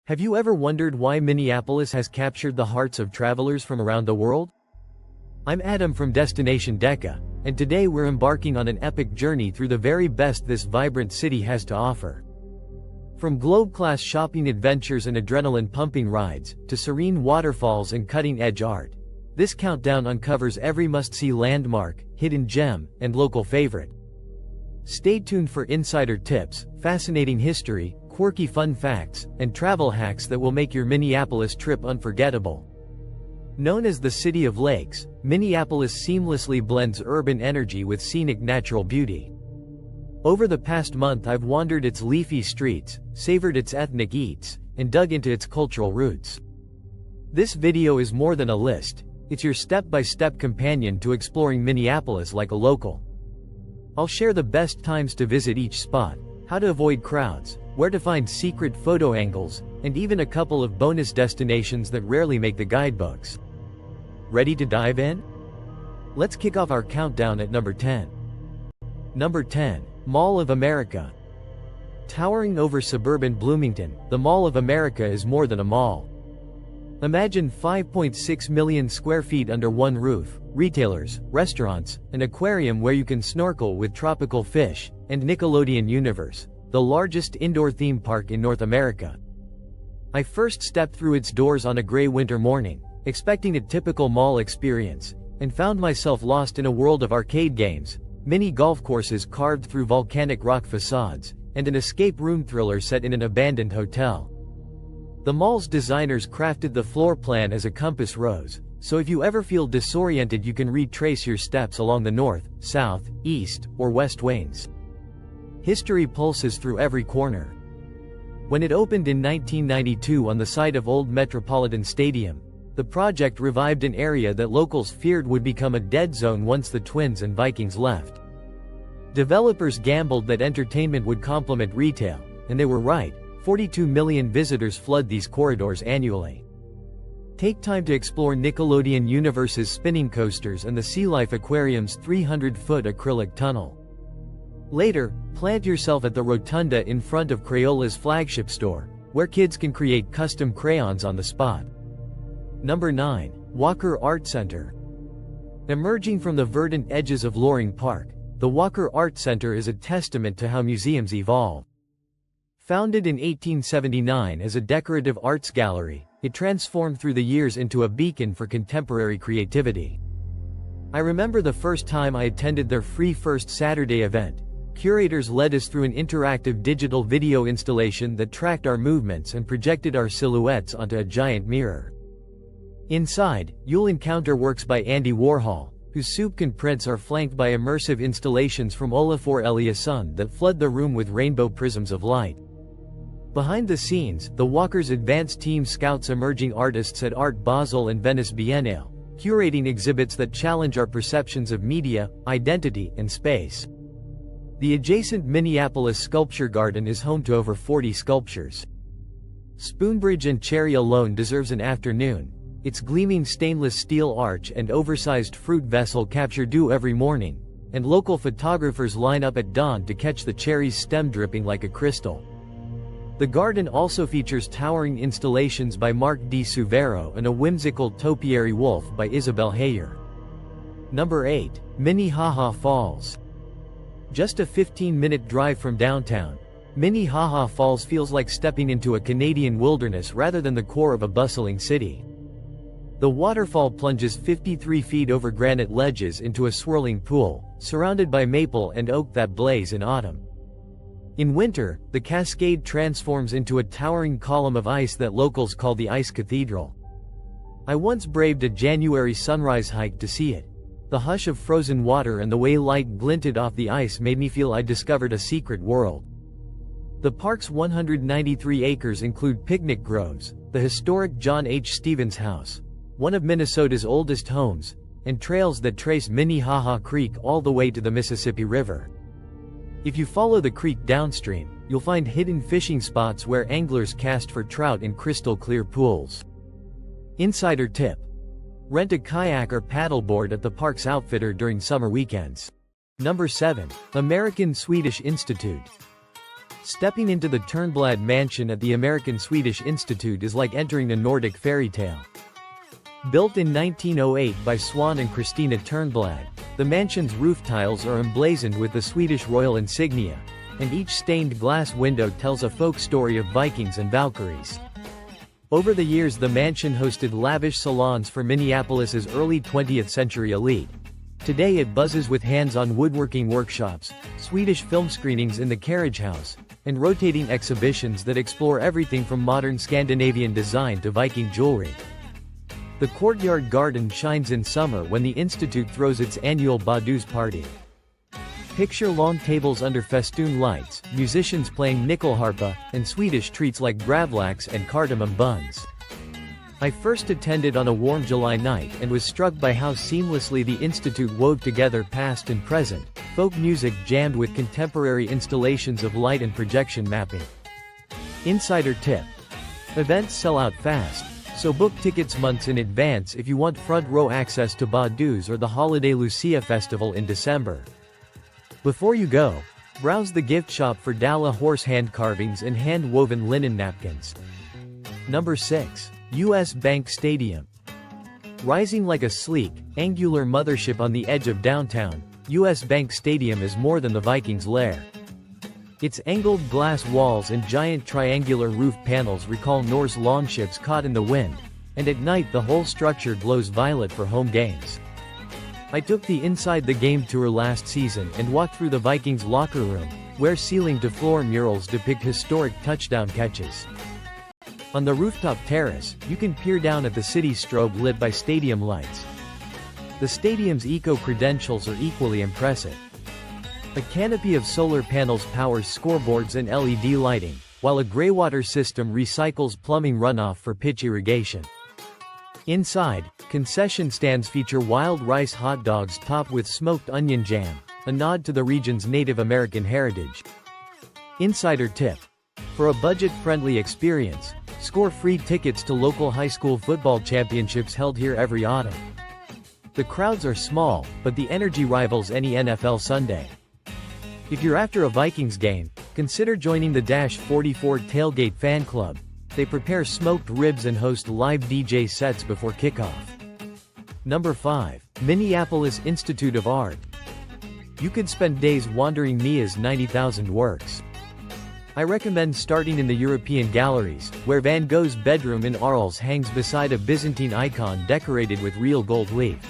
Have you ever wondered why Minneapolis has captured the hearts of travelers from around the world? I'm Adam from Destination Deca, and today we're embarking on an epic journey through the very best this vibrant city has to offer. From globe-class shopping adventures and adrenaline-pumping rides, to serene waterfalls and cutting-edge art, this countdown uncovers every must-see landmark, hidden gem, and local favorite. Stay tuned for insider tips, fascinating history, quirky fun facts, and travel hacks that will make your Minneapolis trip unforgettable. Known as the City of Lakes, Minneapolis seamlessly blends urban energy with scenic natural beauty. Over the past month I've wandered its leafy streets, savored its ethnic eats, and dug into its cultural roots. This video is more than a list, it's your step-by-step companion to exploring Minneapolis like a local. I'll share the best times to visit each spot, how to avoid crowds, where to find secret photo angles, and even a couple of bonus destinations that rarely make the guidebooks. Ready to dive in? Let's kick off our countdown at number 10. Number 10. Mall of America. Towering over suburban Bloomington, the Mall of America is more than a mall. Imagine 5.6 million square feet under one roof, retailers, restaurants, an aquarium where you can snorkel with tropical fish, and Nickelodeon Universe, the largest indoor theme park in North America. I first stepped through its doors on a gray winter morning, expecting a typical mall experience, and found myself lost in a world of arcade games, mini golf courses carved through volcanic rock facades, and an escape room thriller set in an abandoned hotel. The mall's designers crafted the floor plan as a compass rose, so if you ever feel disoriented you can retrace your steps along the north, south, east, or west ways. History pulses through every corner. When it opened in 1992 on the site of old Metropolitan Stadium, the project revived an area that locals feared would become a dead zone once the Twins and Vikings left. Developers gambled that entertainment would complement retail, and they were right. 42 million visitors flood these corridors annually. Take time to explore Nickelodeon Universe's spinning coasters and the Sea Life Aquarium's 300-foot acrylic tunnel. Later, plant yourself at the rotunda in front of Crayola's flagship store, where kids can create custom crayons on the spot. Number 9. Walker Art Center. Emerging from the verdant edges of Loring Park, the Walker Art Center is a testament to how museums evolve. Founded in 1879 as a decorative arts gallery, it transformed through the years into a beacon for contemporary creativity. I remember the first time I attended their free First Saturday event. Curators led us through an interactive digital video installation that tracked our movements and projected our silhouettes onto a giant mirror. Inside, you'll encounter works by Andy Warhol, whose Soupcan prints are flanked by immersive installations from Olafur Eliasson that flood the room with rainbow prisms of light. Behind the scenes, the Walker's advanced team scouts emerging artists at Art Basel and Venice Biennale, curating exhibits that challenge our perceptions of media, identity, and space. The adjacent Minneapolis Sculpture Garden is home to over 40 sculptures. Spoonbridge and Cherry alone deserves an afternoon. Its gleaming stainless steel arch and oversized fruit vessel capture dew every morning, and local photographers line up at dawn to catch the cherry's stem dripping like a crystal. The garden also features towering installations by Mark D. Suvero and a whimsical topiary wolf by Isabel Hayer. Number 8. Minnehaha Falls. Just a 15-minute drive from downtown, Minnehaha Falls feels like stepping into a Canadian wilderness rather than the core of a bustling city. The waterfall plunges 53 feet over granite ledges into a swirling pool, surrounded by maple and oak that blaze in autumn. In winter, the cascade transforms into a towering column of ice that locals call the Ice Cathedral. I once braved a January sunrise hike to see it. The hush of frozen water and the way light glinted off the ice made me feel I'd discovered a secret world. The park's 193 acres include picnic groves, the historic John H. Stevens House, one of Minnesota's oldest homes, and trails that trace Minnehaha Creek all the way to the Mississippi River. If you follow the creek downstream, you'll find hidden fishing spots where anglers cast for trout in crystal-clear pools. Insider tip: rent a kayak or paddleboard at the park's outfitter during summer weekends. Number 7. American Swedish Institute. Stepping into the Turnblad mansion at the American Swedish Institute is like entering a Nordic fairy tale. Built in 1908 by Swan and Christina Turnblad, the mansion's roof tiles are emblazoned with the Swedish royal insignia, and each stained glass window tells a folk story of Vikings and Valkyries. Over the years, the mansion hosted lavish salons for Minneapolis's early 20th century elite. Today it buzzes with hands-on woodworking workshops, Swedish film screenings in the carriage house, and rotating exhibitions that explore everything from modern Scandinavian design to Viking jewelry. The courtyard garden shines in summer when the Institute throws its annual Badus party. Picture long tables under festoon lights, musicians playing nyckelharpa, and Swedish treats like gravlax and cardamom buns. I first attended on a warm July night and was struck by how seamlessly the Institute wove together past and present, folk music jammed with contemporary installations of light and projection mapping. Insider tip: events sell out fast, so book tickets months in advance if you want front row access to Badus or the Holiday Lucia Festival in December. Before you go, browse the gift shop for Dala horse hand carvings and hand-woven linen napkins. Number 6. U.S. Bank Stadium. Rising like a sleek, angular mothership on the edge of downtown, U.S. Bank Stadium is more than the Vikings' lair. Its angled glass walls and giant triangular roof panels recall Norse longships caught in the wind, and at night the whole structure glows violet for home games. I took the Inside the Game tour last season and walked through the Vikings locker room, where ceiling-to-floor murals depict historic touchdown catches. On the rooftop terrace, you can peer down at the city's strobe lit by stadium lights. The stadium's eco-credentials are equally impressive. A canopy of solar panels powers scoreboards and LED lighting, while a greywater system recycles plumbing runoff for pitch irrigation. Inside, concession stands feature wild rice hot dogs topped with smoked onion jam, a nod to the region's Native American heritage. Insider tip: for a budget-friendly experience, score free tickets to local high school football championships held here every autumn. The crowds are small, but the energy rivals any NFL Sunday. If you're after a Vikings game, consider joining the -44 Tailgate Fan Club. They prepare smoked ribs and host live DJ sets before kickoff. Number 5. Minneapolis Institute of Art. You could spend days wandering MIA's 90,000 works. I recommend starting in the European galleries, where Van Gogh's bedroom in Arles hangs beside a Byzantine icon decorated with real gold leaf.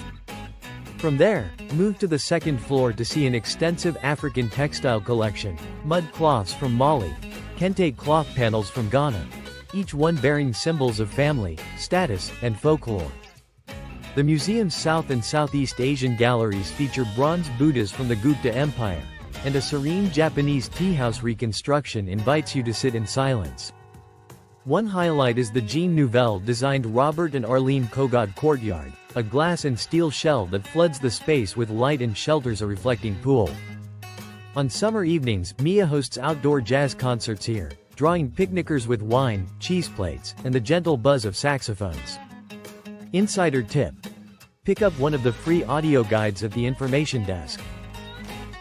From there, move to the second floor to see an extensive African textile collection, mud cloths from Mali, kente cloth panels from Ghana, each one bearing symbols of family, status, and folklore. The museum's South and Southeast Asian galleries feature bronze Buddhas from the Gupta Empire, and a serene Japanese tea house reconstruction invites you to sit in silence. One highlight is the Jean Nouvel-designed Robert and Arlene Kogod courtyard, a glass and steel shell that floods the space with light and shelters a reflecting pool. On summer evenings, MIA hosts outdoor jazz concerts here, drawing picnickers with wine, cheese plates, and the gentle buzz of saxophones. Insider tip: pick up one of the free audio guides at the information desk.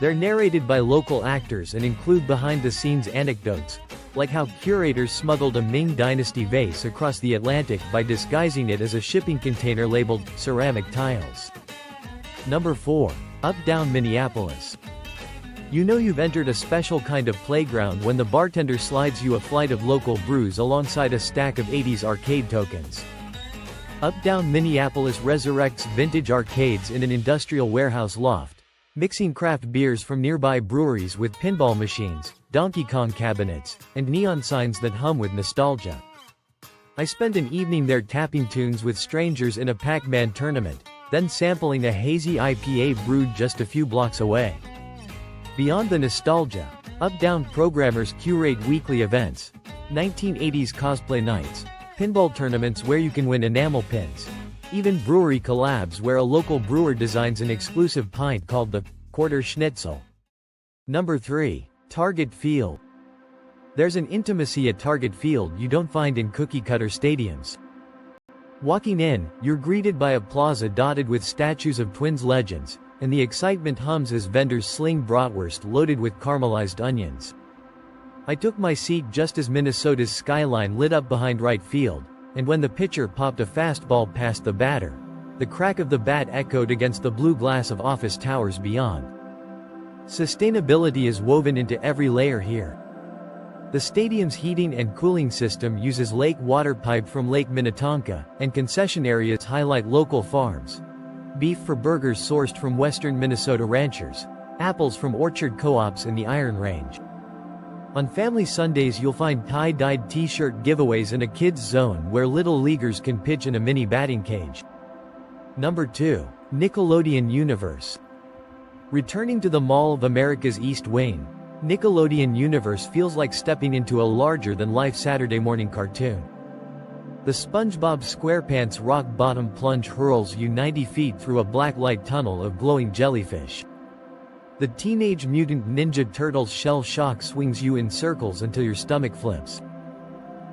They're narrated by local actors and include behind-the-scenes anecdotes, like how curators smuggled a Ming Dynasty vase across the Atlantic by disguising it as a shipping container labeled ceramic tiles. Number 4. Up-Down Minneapolis. You know you've entered a special kind of playground when the bartender slides you a flight of local brews alongside a stack of 80s arcade tokens. Up-Down Minneapolis resurrects vintage arcades in an industrial warehouse loft, mixing craft beers from nearby breweries with pinball machines, Donkey Kong cabinets, and neon signs that hum with nostalgia. I spent an evening there tapping tunes with strangers in a Pac-Man tournament, then sampling a hazy IPA brewed just a few blocks away. Beyond the nostalgia, Up-Down programmers curate weekly events, 1980s cosplay nights, pinball tournaments where you can win enamel pins, even brewery collabs where a local brewer designs an exclusive pint called the Quarter Schnitzel. Number 3. Target Field. There's an intimacy at Target Field you don't find in cookie-cutter stadiums. Walking in, you're greeted by a plaza dotted with statues of Twins legends, and the excitement hums as vendors sling bratwurst loaded with caramelized onions. I took my seat just as Minnesota's skyline lit up behind right field, and when the pitcher popped a fastball past the batter, the crack of the bat echoed against the blue glass of office towers beyond. Sustainability is woven into every layer here. The stadium's heating and cooling system uses lake water piped from Lake Minnetonka, and concession areas highlight local farms. Beef for burgers sourced from western Minnesota ranchers, apples from orchard co-ops in the Iron Range. On family Sundays you'll find tie-dyed t-shirt giveaways and a kids zone where little leaguers can pitch in a mini batting cage. Number 2. Nickelodeon Universe. Returning to the Mall of America's East Wing, Nickelodeon Universe feels like stepping into a larger-than-life Saturday morning cartoon. The SpongeBob SquarePants rock-bottom plunge hurls you 90 feet through a black-light tunnel of glowing jellyfish. The Teenage Mutant Ninja Turtles shell shock swings you in circles until your stomach flips.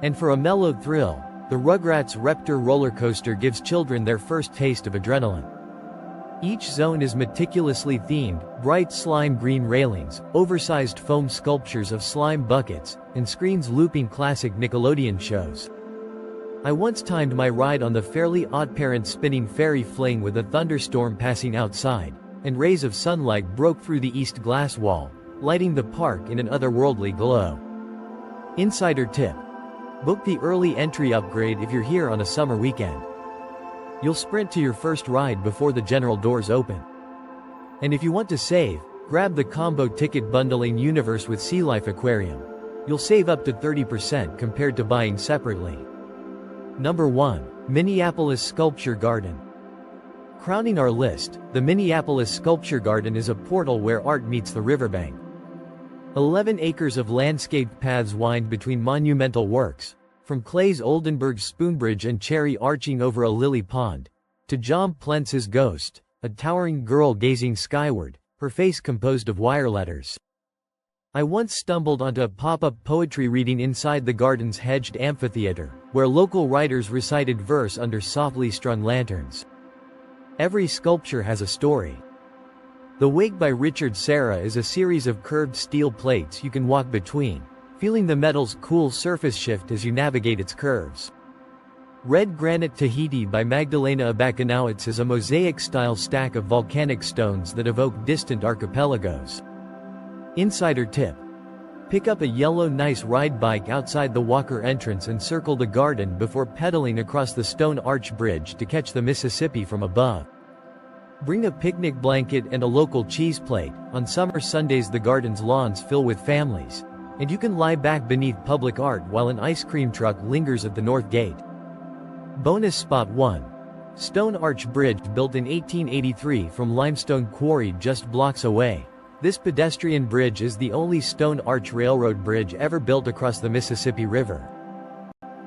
And for a mellow thrill, the Rugrats Reptar roller coaster gives children their first taste of adrenaline. Each zone is meticulously themed, bright slime green railings, oversized foam sculptures of slime buckets, and screens looping classic Nickelodeon shows. I once timed my ride on the Fairly OddParents spinning fairy fling with a thunderstorm passing outside, and rays of sunlight broke through the east glass wall, lighting the park in an otherworldly glow. Insider tip: book the early entry upgrade if you're here on a summer weekend. You'll sprint to your first ride before the general doors open. And if you want to save, grab the combo ticket bundling universe with Sea Life Aquarium. You'll save up to 30% compared to buying separately. Number 1. Minneapolis Sculpture Garden. Crowning our list, the Minneapolis Sculpture Garden is a portal where art meets the riverbank. 11 acres of landscaped paths wind between monumental works, from Claes Oldenburg's Spoonbridge and Cherry arching over a lily pond, to John Plentz's Ghost, a towering girl gazing skyward, her face composed of wire letters. I once stumbled onto a pop-up poetry reading inside the garden's hedged amphitheater, where local writers recited verse under softly strung lanterns. Every sculpture has a story. The Wake by Richard Serra is a series of curved steel plates you can walk between, feeling the metal's cool surface shift as you navigate its curves. Red Granite Tahiti by Magdalena Abakanowicz is a mosaic-style stack of volcanic stones that evoke distant archipelagos. Insider tip: pick up a yellow Nice Ride bike outside the Walker entrance and circle the garden before pedaling across the Stone Arch Bridge to catch the Mississippi from above. Bring a picnic blanket and a local cheese plate. On summer Sundays the garden's lawns fill with families, and you can lie back beneath public art while an ice cream truck lingers at the north gate. Bonus spot 1. Stone Arch Bridge, built in 1883 from limestone quarry just blocks away. This pedestrian bridge is the only Stone Arch Railroad bridge ever built across the Mississippi River.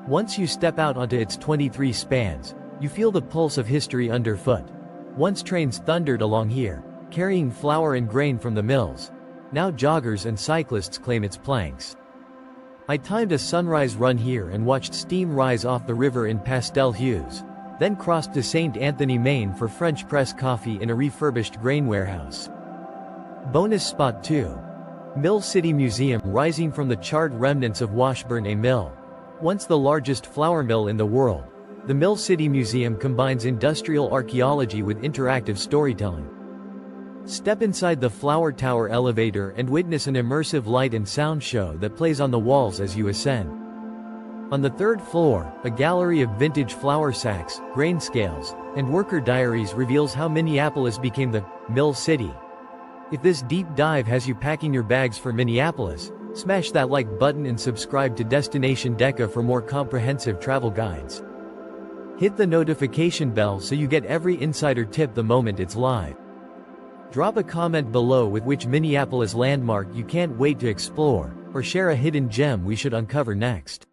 Once you step out onto its 23 spans, you feel the pulse of history underfoot. Once trains thundered along here, carrying flour and grain from the mills. Now joggers and cyclists claim its planks. I timed a sunrise run here and watched steam rise off the river in pastel hues, then crossed to St. Anthony, Maine for French press coffee in a refurbished grain warehouse. Bonus spot 2. Mill City Museum, rising from the charred remnants of Washburn A Mill. Once the largest flour mill in the world, the Mill City Museum combines industrial archaeology with interactive storytelling. Step inside the Flour Tower elevator and witness an immersive light and sound show that plays on the walls as you ascend. On the 3rd floor, a gallery of vintage flour sacks, grain scales, and worker diaries reveals how Minneapolis became the Mill City. If this deep dive has you packing your bags for Minneapolis, smash that like button and subscribe to Destination Deca for more comprehensive travel guides. Hit the notification bell so you get every insider tip the moment it's live. Drop a comment below with which Minneapolis landmark you can't wait to explore, or share a hidden gem we should uncover next.